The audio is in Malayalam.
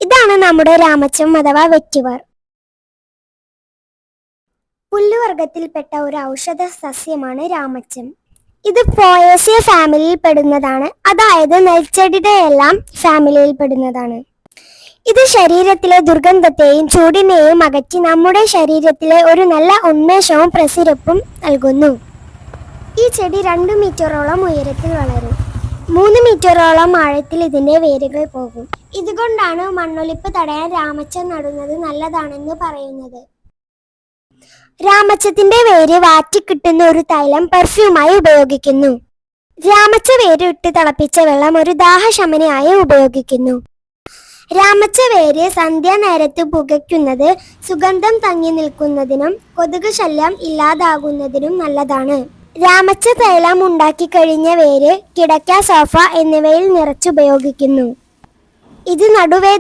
ഇതാണ് നമ്മുടെ രാമച്ചം അഥവാ വെറ്റിവർ. പുല്ലുവർഗത്തിൽപ്പെട്ട ഒരു ഔഷധ സസ്യമാണ് രാമച്ചം. ഇത് പോയേസിയ ഫാമിലിയിൽ പെടുന്നതാണ്, അതായത് നെൽച്ചെടിയുടെ എല്ലാം ഫാമിലിയിൽ പെടുന്നതാണ്. ഇത് ശരീരത്തിലെ ദുർഗന്ധത്തെയും ചൂടിനെയും അകറ്റി നമ്മുടെ ശരീരത്തിലെ ഒരു നല്ല ഉന്മേഷവും പ്രസിരപ്പും നൽകുന്നു. ഈ ചെടി 2 മീറ്ററോളം ഉയരത്തിൽ വളരും. 3 മീറ്ററോളം ആഴത്തിൽ ഇതിന്റെ വേരുകൾ പോകും. ഇതുകൊണ്ടാണ് മണ്ണൊലിപ്പ് തടയാൻ രാമച്ചം നടുന്നത് നല്ലതാണെന്ന് പറയുന്നത്. രാമച്ചത്തിന്റെ വേര് വാറ്റിക്കിട്ടുന്ന ഒരു തൈലം പെർഫ്യൂമായി ഉപയോഗിക്കുന്നു. രാമച്ച വേര് ഇട്ട് തിളപ്പിച്ച വെള്ളം ഒരു ദാഹശമനിയായി ഉപയോഗിക്കുന്നു. രാമച്ച വേര് സന്ധ്യാനേരത്ത് പുകയ്ക്കുന്നത് സുഗന്ധം തങ്ങി നിൽക്കുന്നതിനും കൊതുക് ശല്യം ഇല്ലാതാകുന്നതിനും നല്ലതാണ്. രാമച്ച തൈലം ഉണ്ടാക്കി കഴിഞ്ഞ വേര് കിടക്ക, സോഫ എന്നിവയിൽ നിറച്ചുപയോഗിക്കുന്നു. ഇത് നടുവേ